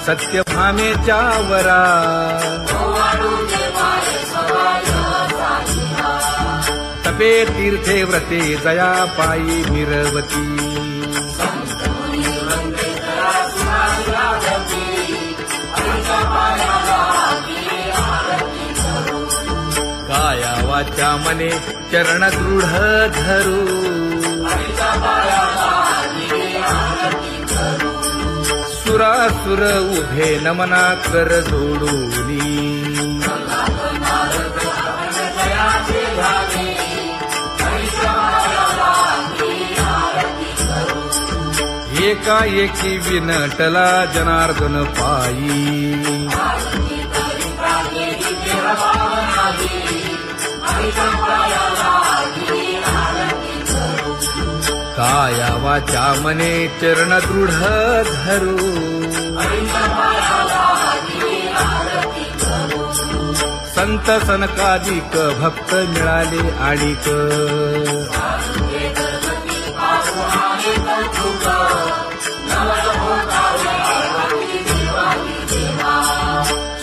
सत्यभामेच्या वरा तपे तीर्थे व्रते जया पायी मिरवती काया वाचा मने चरण दृढ धरू सुरासुर उभे नमना कर जोडूनी एकाएकी विनटला जनार्दन पायी काया वाचा मने चरण दृढ धरू संत सनकादिक भक्त मिळाले आणिक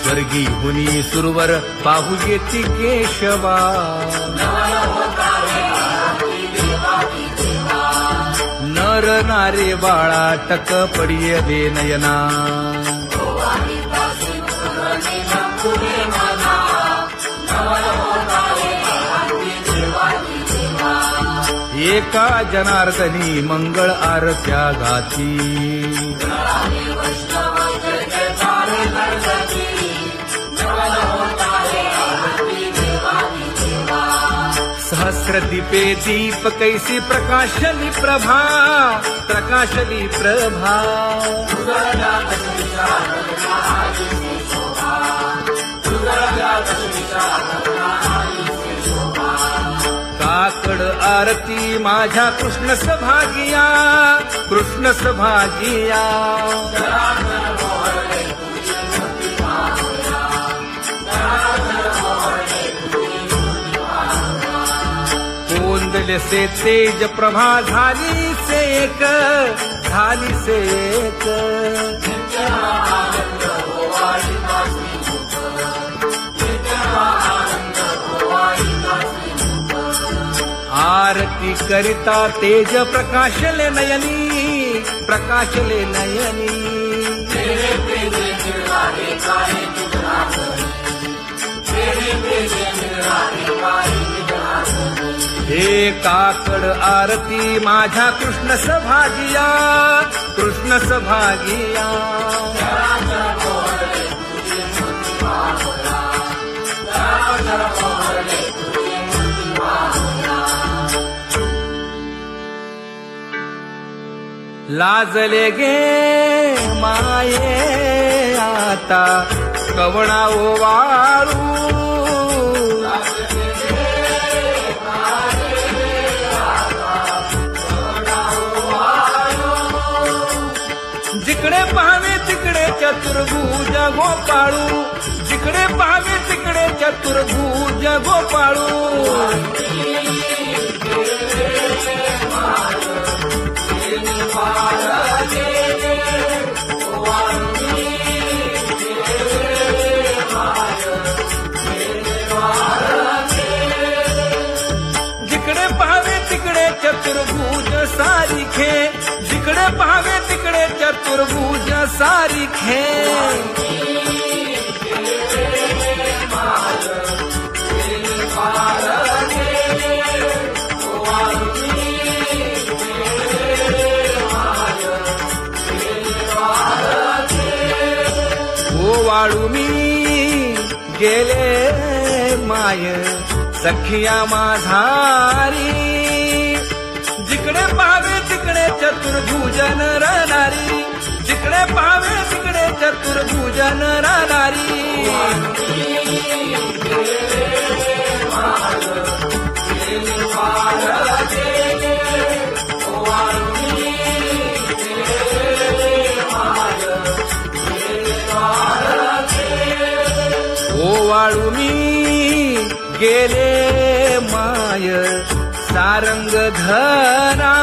स्वर्गी हुनी सुरवर पाहू येती केशवा नर नारे बाळा टक पडिये दे नयना एका जनार्दनी मंगळ आरत्या गाती सहस्र दीपे दीप कैसी प्रकाशली प्रभा प्रकाशली प्रभा काकड आरती माझ्या कृष्ण सभागिया कृष्ण सभागिया कोंदले से तेज प्रभा झाली से एक झाली से एक आरती करिता तेज प्रकाशले नयनी प्रकाशले नयनी हे काकड आरती माझ्या कृष्ण सभागिया कृष्ण सभागिया लाजले गे माये आता कवणा ओवाळू जिकडे पाहावे तिकडे चतुर्भुज गोपाळू जिकडे पाहावे तिकडे चतुर्भुज गोपाळू जिकडे पाहावे तिकडे चतुर्भुज सारिखे जिकडे पाहावे तिकडे चतुर्भुज सारिखे ओवाळू मी गेले माय सखिया माझारी जिकडे पाहावे तिकडे चतुर्भुज नरनारी जिकडे पाहावे तिकडे चतुर्भुज नरनारी ओवाळू मी गेले माय सारंग धरा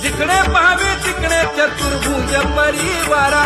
जिकडे पाहावे तिकडे चतुर्भुज परिवारा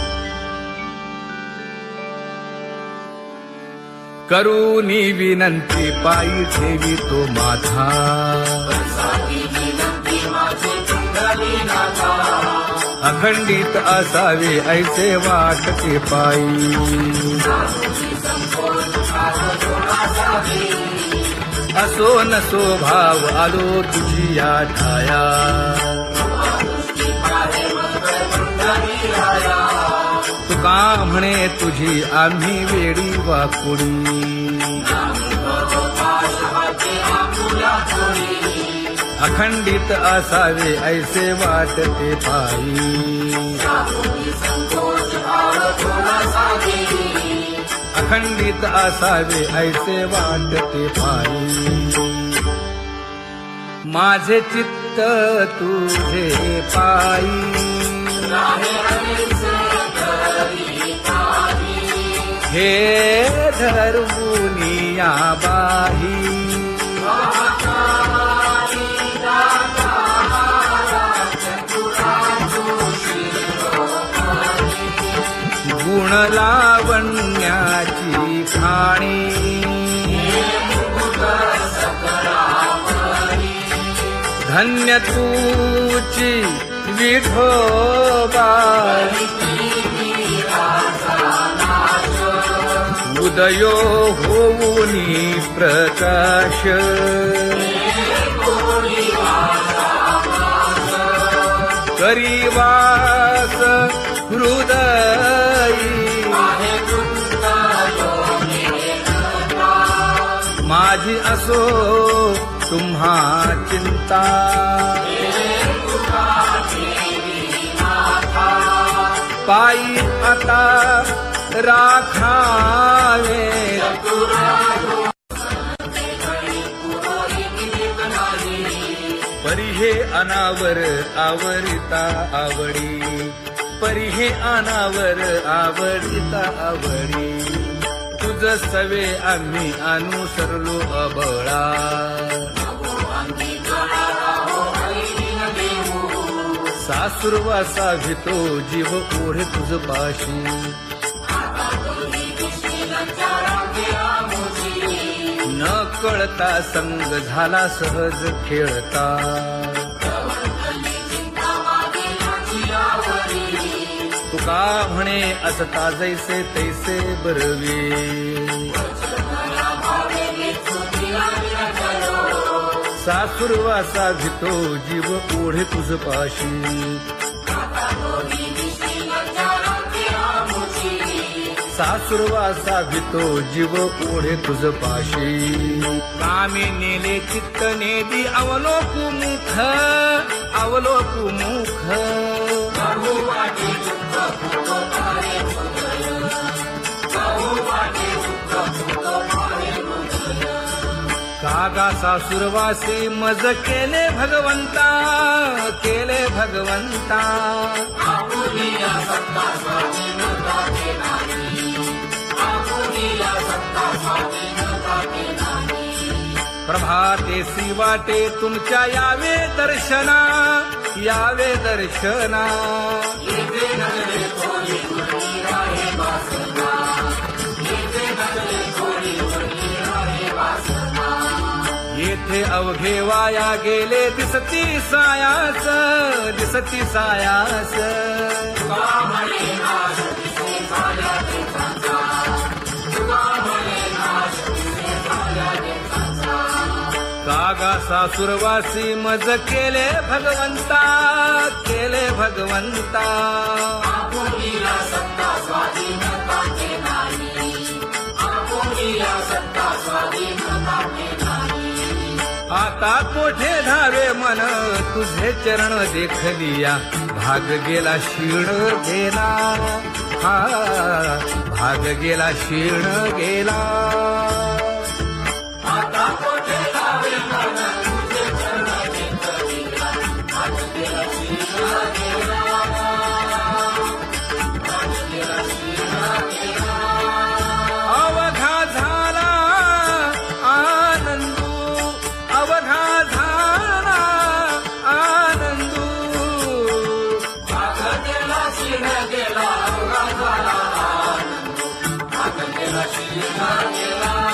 करूनी विनंती पायी ठेवी तो माझा अखंडित असावे ऐसे वाटते पायी असो नसो भाव आलो तुझी या ठाया तुका म्हणे तुझी आम्ही वेडी वाकुडी अखंडित असावे ऐसे वाटते पायी अखंडित असावे ऐसे वाटते पायी माझे चित्त तुझे पायी हे धर्मुनिया बाही गुण लावण्याची खाणी धन्य तूची विठोबा उदयो होऊनी प्रकाश करीवास हृदयी माझी असो तुम्हा चिंता पायी आता राखावे परी हे अनावर आवरिता आवडी परी हे अनावर आवडिता आवडी तुझ सवे आम्ही अनुसरलो अबळा सासुरवासा भितो जीव ओढे तुझ पाशी न कळता संग झाला सहज खेळता तुका म्हणे असता जैसे तैसे बरवे सासुरवासा भितो जीव ओढे तुझ पाशी सासुरवासा भितो जीव ओढे तुझ पाशी कामी नेले चित्त नेदी अवलोकु मुख अवलोकु मुख कागा सासुरवासी मज केले भगवंता केले भगवंता प्रभाते वाटे तुमच्या यावे दर्शना यावे दर्शना येथे अवघे वाया गेले दिसती सायास दिसती सायास कागा सासुरवासी मज केले भगवंता केले भगवंता आता कोठे धावे मन तुझे चरण देखलिया भाग गेला क्षीण गेला हा भाग गेला क्षीण गेला आता कोठे धावे मन तुझे चरण देखलिया भाग गेला क्षीण गेला अवघा झाला आनंदू अवघा झाला आनंदू भाग गेला क्षीण गेला अवघा झाला आनंदू भाग गेला क्षीण गेला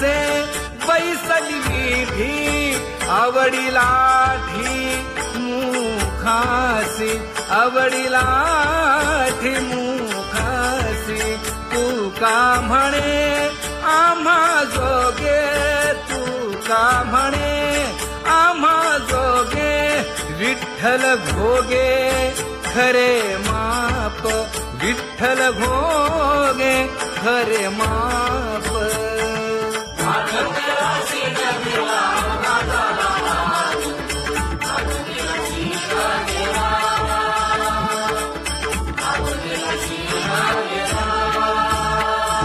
मुखासे बैसली विधी आवडीला मुखासी आवडीला मुखासी तू का म्हणे आम्हा जोगे तू का म्हणे आम्हा जोगे विठ्ठल भोगे खरे माप विठ्ठल भोगे खरे माप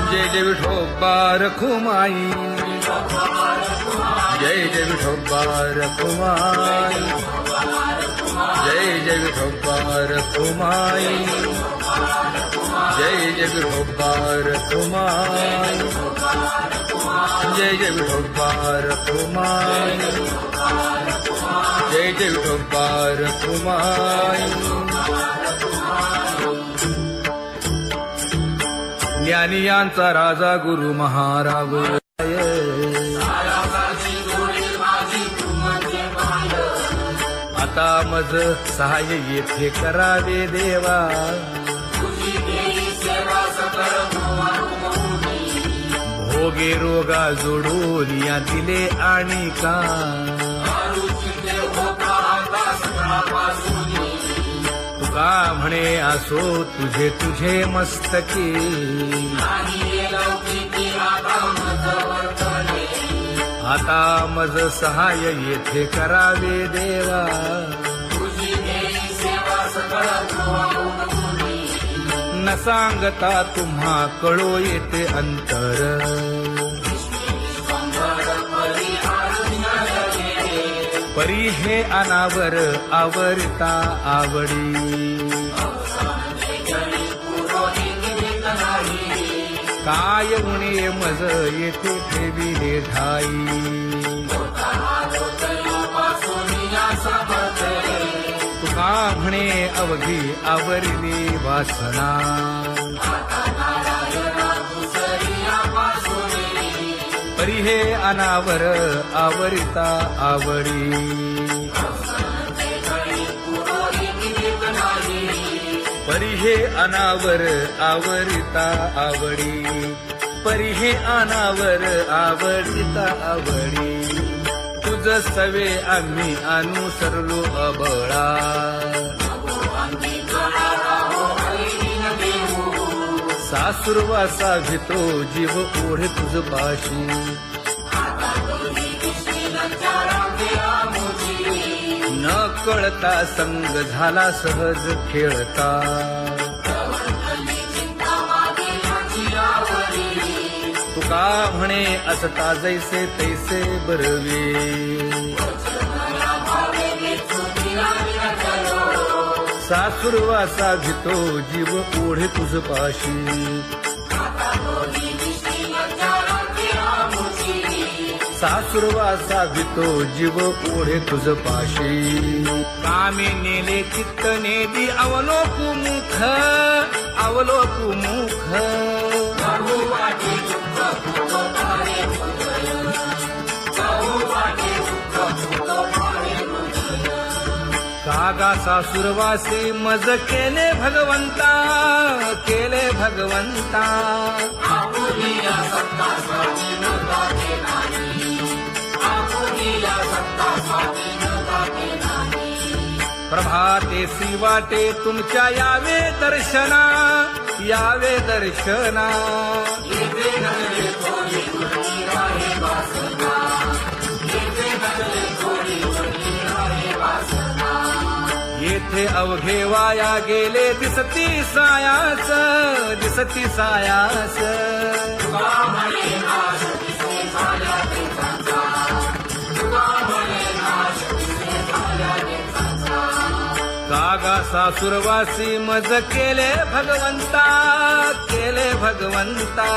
जय जय विठोबा रखुमाई जय जय विठोबा रखुमाई जय जय विठोबा रखुमाई जय जय विठोबा रखुमाई जय जय विठोबा रखुमाई जय जय विठोबा रखुमाई ज्ञानियांचा राजा गुरु महाराज आता मज सहाय्य येथे करावे देवा भोगे रोगा जोडून या दिले आणि का तुका म्हणे असो तुझे तुझे मस्तकी आता मज सहाय्य येथे करावे देवा न सांगता तुम्हा कळो येते अंतर परी हे अनावर आवरता आवडी काय उणे मज येथे ठेविले ठाई तुका म्हणे अवघी आवरली वासना परी हे अनावर आवरिता आवडी परी हे अनावर आवरिता आवडी परी हे अनावर आवडिता आवडी तुझ सवे आम्ही अनुसरलो अबळा सासुरवासा भितो जीव ओढे तुझ पाशी न कळता संग झाला सहज खेळता तुका म्हणे असता जैसे तैसे बरवे सासुरवासा भितो जीव ओढे तुझ पाशी सासुरवासा भितो जीव ओढे तुझ पाशी कामे नेले चित्त नेदी अवलोकु मुख अवलोकु मुख कागा सासुरवासी मज केले भगवंता केले भगवंता प्रभाते सी वाटे तुमच्या यावे दर्शना यावे दर्शना येथे अवघे वाया गेले दिसती सायास दिसती सायास कागा सासुरवासी मज केले भगवंता केले भगवंता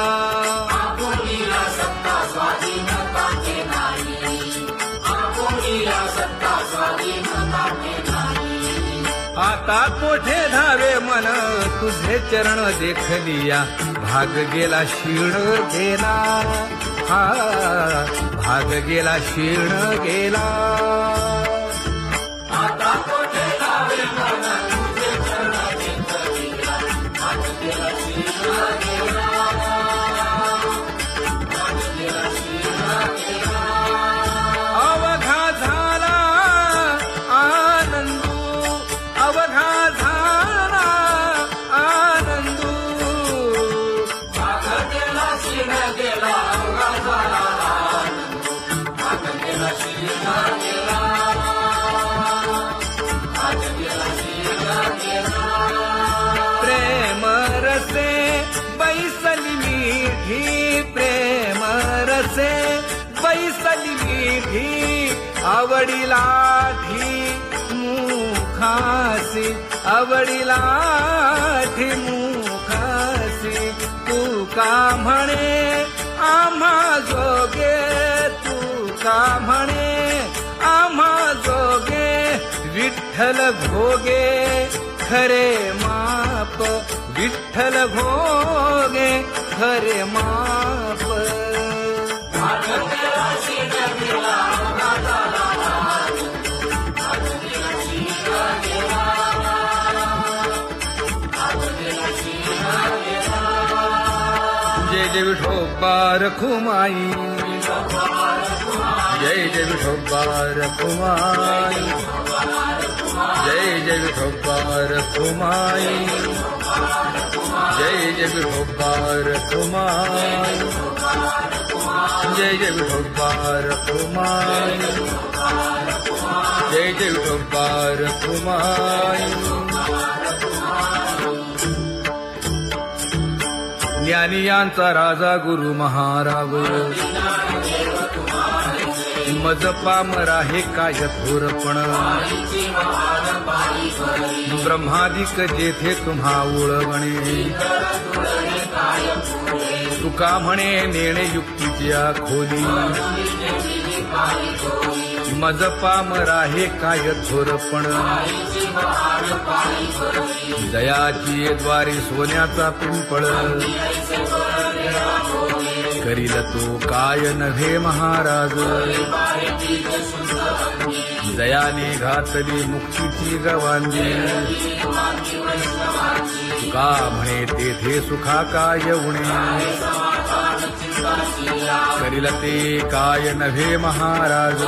आता कोठे धावे मन तुझे चरण देखलिया भाग गेला शीण गेला हा भाग गेला शीर्ण गेला अवघा झाला आनंदू अवघा झाला आनंदू प्रेम रसे बैसली मीठी प्रेम रसे बैसली मीठी आवडीला ठी मुखासी आवडीला ठी मुखासी तू का म्हणे आम्हा जोगे तू का म्हणे आम्हा जोगे विठ्ठल भोगे खरे माप विठ्ठल भोगे खरे माप जय जय विठोबा रखुमाई जय जय विठोबा रखुमाई जय जय विठोबा रखुमाई जय जय विठोबा रखुमाई जय जय विठोबा रखुमाई जय जय विठोबा रखुमाई ज्ञानियांचा राजा गुरु महाराज मज पामरा हे काय थोरपण ब्रह्मादिक जेथे तुम्हा उळवणे तुका म्हणे नेणे युक्तीच्या खोली मज पामरा हे काय थोरपण दयाची द्वारे सोन्याचा पिंपळ करील तो काय नव्हे महाराज दयाने घातली मुक्तीची गवांजी का म्हणे तेथे सुखा काय उणे करील ते काय नव्हे महाराज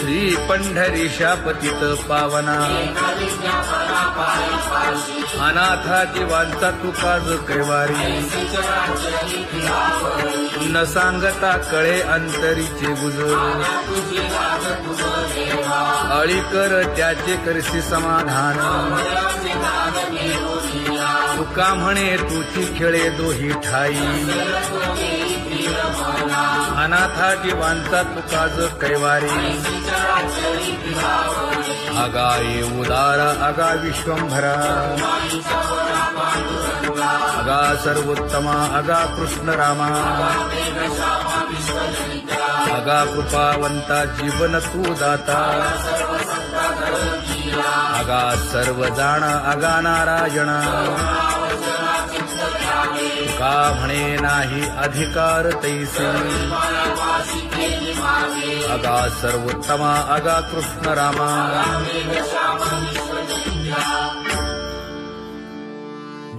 श्री पंढरीशा पतित पावना अनाथा जीवांचा तुकाज कैवारी न सांगता कळे अंतरीचे गुजर अळी कर त्याचे करशी समाधान तुका म्हणे तुची खेळे दोही ठाई अनाथा जीवांचा तुकाज कैवारी अगा ये उदार अगा विश्वंभरा अगा सर्वोत्तमा अगा कृष्ण रामा अगा कृपावंता जीवन तू दाता अगा सर्व जाणा अगा नारायणा का म्हणे नाही अधिकार तैसे अगा सर्वोत्तमा अगा कृष्ण रामा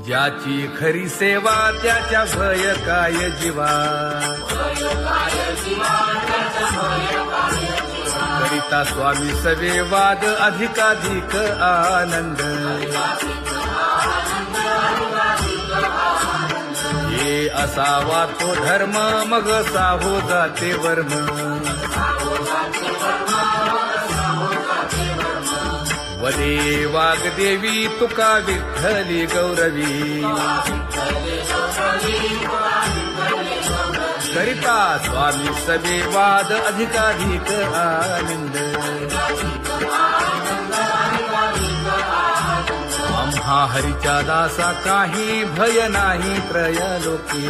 ज्याची खरी सेवा त्याच्या भय काय जीवा करिता स्वामी सवे वाद अधिकाधिक आनंद हे असावा तो धर्म मग साहो जाते वर्म वदे वाग्देवी तुका विठ्ठली गौरवी करिता स्वामी सवे वाद अधिकाधिक आनंद आम्हा हरीच्या दासा काही भय नाही त्रयलोकी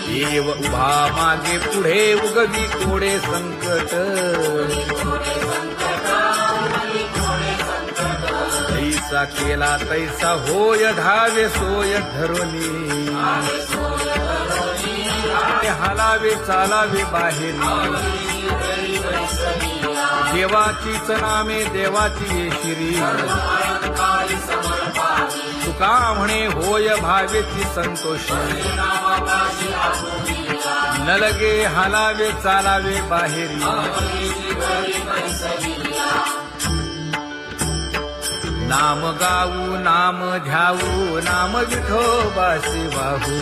देव उभा मागे पुढे उगवी कोडे संकट जैसा केला तैसा होय धावे सोय धरोनी हलावे चालावे बाहेरी देवाचीच नामे देवाची येशिरी तुका म्हणे होय भावेची संतोषी न लगे हलावे चालावे बाहेरी नाम गाऊ नाम ध्याऊ नाम विठोबासी वाहू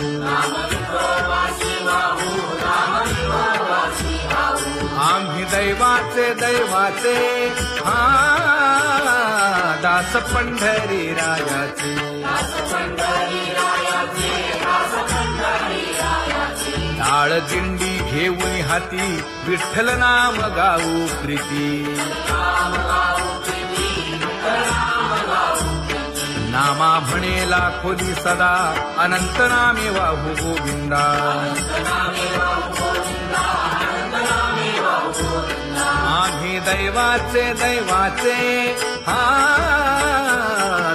आम्ही दैवाचे दैवाचे हा दास पंढरी रायाचे टाळ दिंडी घेऊन हाती विठ्ठल नाम गाऊ प्रीती नामा म्हणेला खोली सदा अनंत नामे वाहू गोविंदा आम्ही दैवाचे दैवाचे हा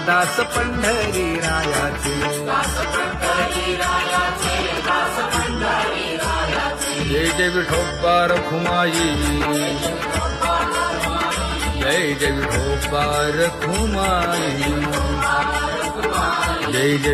दास पंढरी रायाचे जय जय विठोबा रखुमाई जय जय विठोबा रखुमाई जय जय